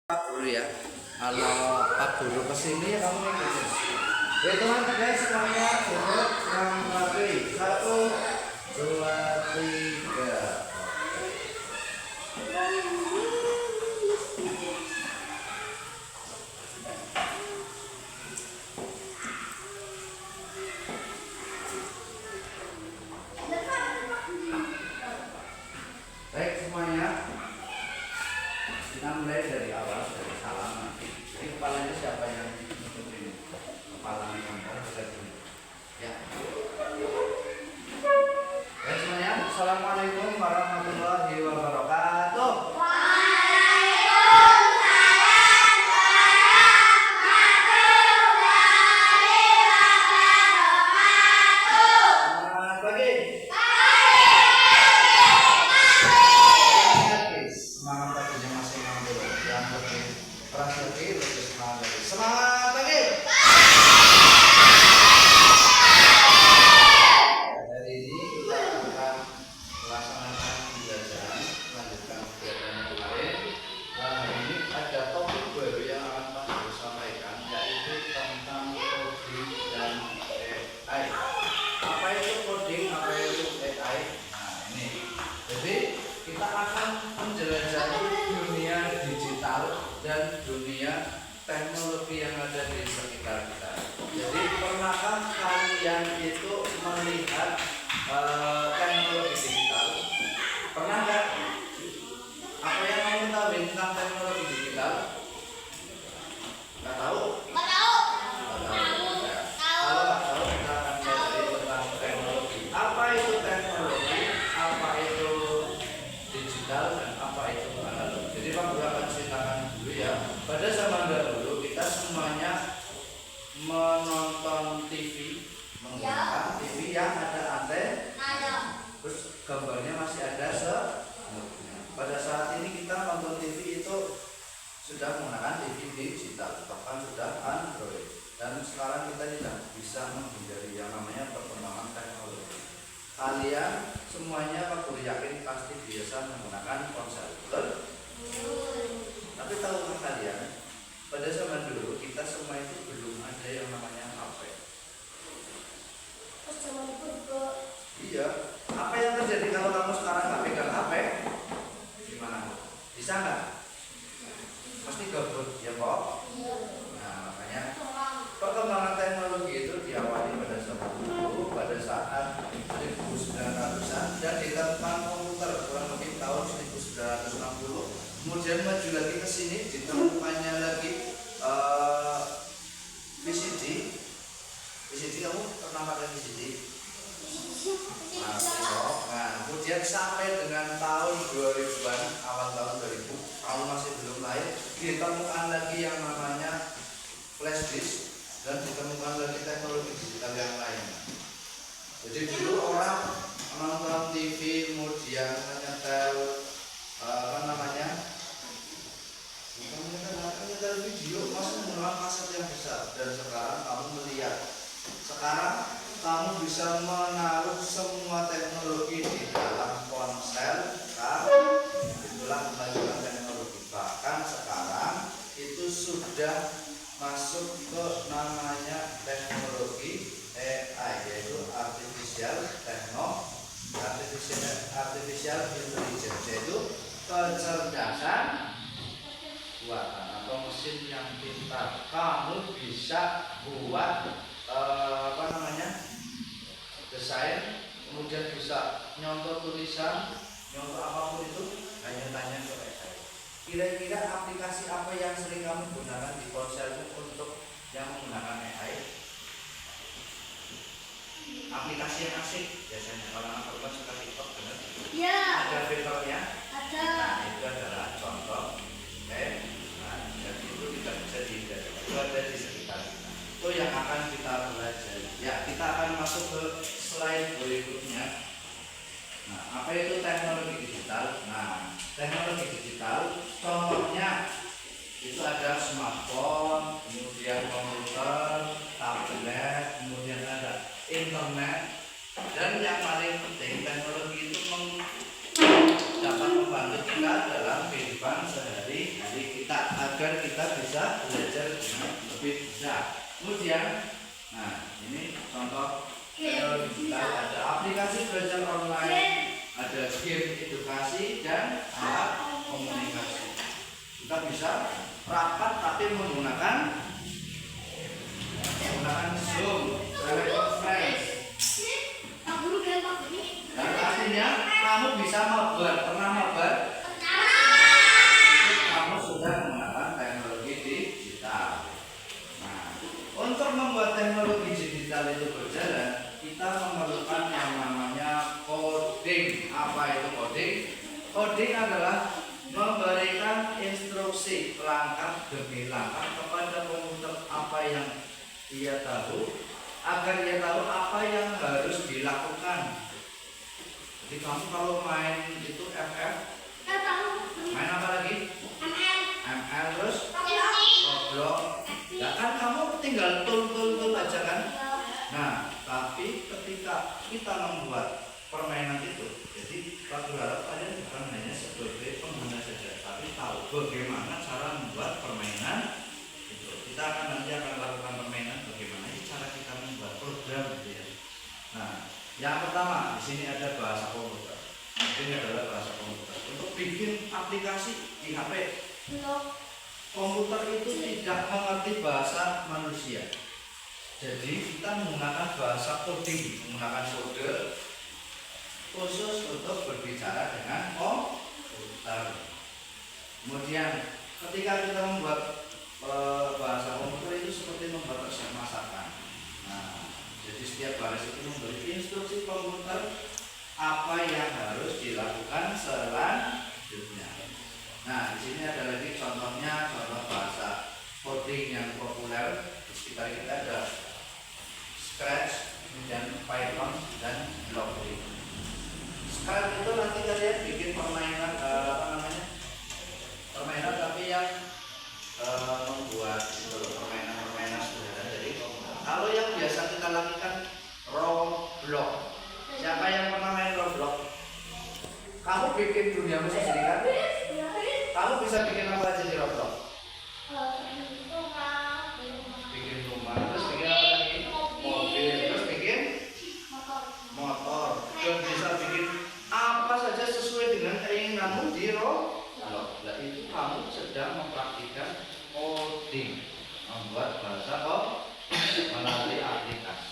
Pak Guru ya, kalau Pak Guru kesini ya kamu ikutin. Hitungan guys semuanya, duduk yang rapi. 1, 2, 3. Baik semuanya, kita mulai dari awal, dari salaman. Ini kepalanya siapa yang nutup ini? Kepalanya yang ya. Baik semuanya, assalamualaikum warahmatullahi wabarakatuh. Selamat pagi. Semangat paginya masih mampu. Yang lebih keras lebih semangat lagi. Semangat pagi. Hari ini kita akan melaksanakan pembelajaran melanjutkan kegiatan yang kemarin. Hari ini ada topik baru yang akan Pak Guru sampaikan, yaitu tentang coding dan AI. Apa itu coding? Apa itu AI? Nah ini. Jadi kita akan menjelajahi dunia digital dan dunia teknologi yang ada di sekitar kita. Jadi pernahkah kalian itu melihat teknologi digital? Pernah nggak? Apa yang kamu tahu tentang teknologi digital? Nggak tahu? Nggak tahu. Ya. Kalau nggak tahu kita akan belajar tentang teknologi. Apa itu teknologi? Apa itu digital dan apa itu analog? Jadi Pak Guru akan ceritakan dulu ya. Pada zaman dahulu kita semuanya menonton TV, menggunakan TV yang ada antena, terus gambarnya masih ada pada saat ini kita nonton TV itu sudah menggunakan TV digital, bahkan sudah Android. Dan sekarang kita tidak bisa menghindari yang namanya perkembangan teknologi. Kalian semuanya Pak Guru yakin pasti biasa menggunakan ponsel, betul? Tapi tahukah kalian, pada zaman dulu kita semua itu belum ada yang namanya HP. Iya. Apa yang terjadi kalau kamu sekarang nggak pegang HP? Gimana? Bisa nggak? Pasti gabut, ya Pak? Nah makanya perkembangan teknologi itu diawali pada zaman dulu, pada saat 1900-an dan ditemukan komputer kurang lebih tahun 1960. Kemudian maju lagi ke sini ditemukannya lagi VCD. VCD kamu pernah pakai VCD? Nah, kemudian sampai dengan tahun 2000-an, awal tahun 2000, kamu masih belum lahir, ditemukan lagi yang namanya flash disk dan ditemukan lagi teknologi digital yang lain. Jadi dulu orang menonton TV, kemudian menyetel menyetel video masih menggunakan kaset yang besar. Dan sekarang kamu melihat, sekarang kamu bisa menaruh semua teknologi di dalam ponsel. Itulah kemajuan teknologi. Bahkan sekarang itu sudah masuk ke namanya teknologi AI, yaitu artificial intelligence, yaitu kecerdasan buatan atau mesin yang pintar. Kamu bisa buat desain, kemudian bisa nyontoh tulisan, nyontoh apapun itu, hanya tanya ke AI. Kira-kira aplikasi apa yang sering kamu gunakan di ponselmu untuk yang menggunakan AI? Aplikasi yang asik biasanya kalau anak perempuan suka TikTok, benar? Ya. Ada filternya? Ada. Nah itu adalah contoh. Nah jadi itu tidak bisa dihindari. Itu ada di sekitar kita. Itu yang akan kita pelajari. Ya kita akan masuk ke slide berikutnya. Nah apa itu teknologi digital? Nah teknologi digital contohnya itu ada smartphone, kemudian komputer, tablet, kemudian ada internet, dan yang paling penting teknologi itu agar kita bisa belajar dengan lebih bisa. Kemudian, nah ini contoh teknologi digital, ada aplikasi belajar online, ada game edukasi dan alat komunikasi. Kita bisa rapat tapi menggunakan Zoom, telekonferensi. Dan artinya kamu bisa mabar, pernah mabar? Kamu sudah menggunakan teknologi digital. Nah, untuk membuat teknologi digital itu berjalan, kita memerlukan yang namanya coding. Apa itu coding? Coding adalah memberikan instruksi langkah demi langkah kepada komputer apa yang dia tahu, agar dia tahu apa yang harus dilakukan. Jadi kamu kalau main itu FF, main apa lagi? ML terus Roblox. Ya kan kamu tinggal tul aja kan? Nah, tapi ketika kita membuat permainan itu, jadi aku harap kalian bukan hanya sebagai pengguna saja, tapi tahu bagaimana cara membuat permainan itu. Kita nanti akan lakukan permainan bagaimana cara kita membuat program gitu ya. Nah, yang pertama di sini ada bahasa komputer. Ini adalah bahasa komputer. Untuk bikin aplikasi di HP, komputer itu tidak mengerti bahasa manusia. Jadi kita menggunakan bahasa coding, menggunakan kode khusus untuk berbicara dengan komputer. Kemudian ketika kita membuat bahasa komputer itu seperti membuat resep masakan. Nah, jadi setiap baris itu memberi instruksi komputer apa yang harus dilakukan selanjutnya. Nah, di sini ada lagi contohnya, contoh bahasa coding yang populer di sekitar kita ada Scratch, kemudian Python dan Blockly. Scratch itu nanti kalian bikin permainan permainan tapi yang membuat permainan sederhana. Jadi kalau yang biasa kita lakukan Roblox. Siapa yang pernah main Roblox? Kamu bikin duniamu sendiri kan? Kamu bisa bikin apa aja di Roblox? Bikin rumah, terus bikin apa lagi? Mobil, terus bikin motor. Dan bisa bikin apa saja sesuai dengan keinginanmu di Roblox. Nah, itu kamu sedang mempraktikkan coding, membuat bahasa melalui aplikasi.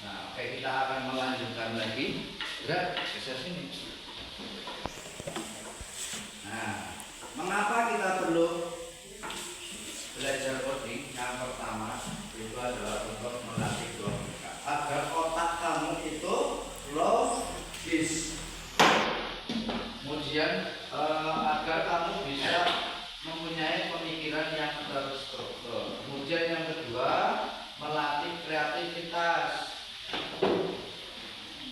Nah, oke, kita akan melanjutkan lagi. Gerak, geser sini. Nah, mengapa kita perlu belajar coding? Yang pertama itu adalah untuk melatih logika, agar otak kamu itu logis. Kemudian agar kamu bisa mempunyai pemikiran yang terstruktur. Kemudian yang kedua, melatih kreativitas.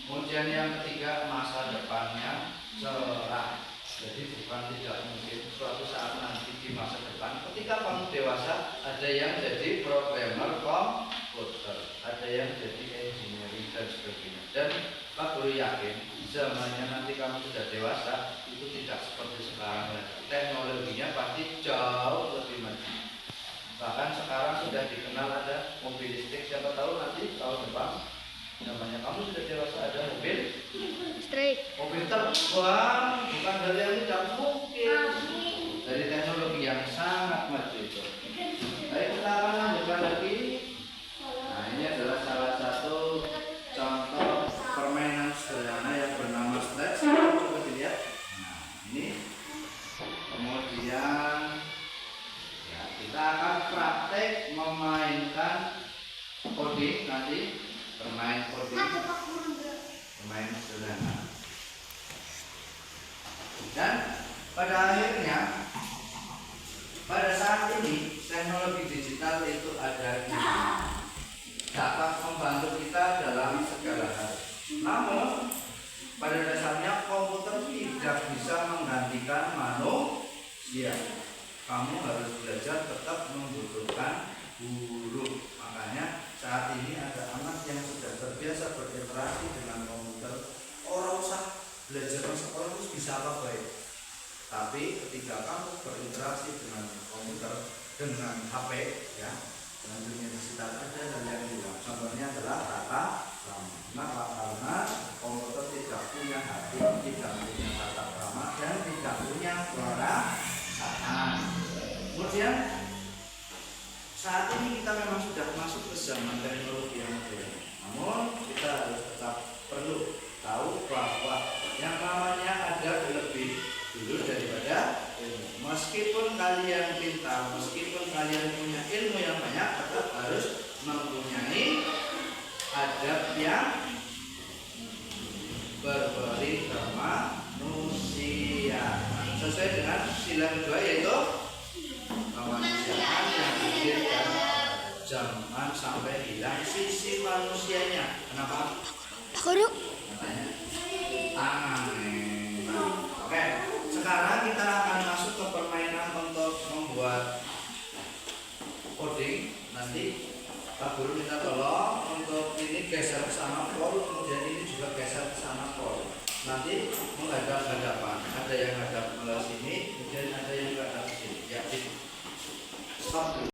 Kemudian yang ketiga, masa depannya cerah. Jadi bukan tidak mungkin suatu saat nanti di masa depan ketika kamu dewasa ada yang jadi programmer komputer, ada yang jadi engineering dan sebagainya. Dan Pak Guru yakin zamannya nanti kamu sudah dewasa itu tidak seperti sekarang lagi. Teknologinya pasti jauh lebih maju. Bahkan sekarang sudah dikenal ada mobil listrik, siapa tahu nanti tahun depan namanya kamu sudah dewasa ada mobil listrik, mobil terbang, bukan hal yang tidak mungkin dari teknologi yang sangat maju itu. Baik, kita akan lanjutkan lagi. Nah, ini adalah salah satu contoh permainan sederhana yang bernama Scratch. Coba dilihat. Nah, ini kemudian ya, kita akan praktek memainkan coding nanti. Bermain coding, bermain sederhana. Dan pada akhirnya, pada saat ini teknologi digital itu ada dapat membantu kita dalam segala hal. Namun pada dasarnya komputer tidak bisa menggantikan manusia. Kamu harus belajar tetap membutuhkan guru. Makanya saat ini ada anak yang sudah terbiasa berinteraksi dengan komputer. Orang usah belajar sekolah itu bisa apa baik. Tapi ketika kamu berinteraksi dengan komputer, dengan HP ya, dengan dunia digital ada dan yang tidak. Contohnya adalah tata krama. Kenapa? Karena komputer tidak punya hati, tidak punya tata krama, dan tidak punya perasaan. Kemudian saat ini kita memang sudah masuk ke zaman teknologi yang modern. Namun kita harus tetap perlu tahu bahwa yang namanya ada lebih dulu daripada ilmu. Meskipun kalian pintar, meskipun kalian punya ilmu yang banyak, tetap harus mempunyai adab yang berberi kemanusiaan sesuai dengan sila kedua, yaitu kemanusiaan yang hadir dan jangan sampai hilang sisi manusianya. Kenapa? Takut. Tangan. Oke, sekarang kita akan masuk ke permainan untuk membuat coding. Nanti Pak Guru minta tolong untuk ini geser ke sana pol, kemudian ini juga geser ke sana pol. Nanti menghadap-hadapan. Ada yang hadap ke sini, kemudian ada yang hadap ke sini. Ya, stop dulu.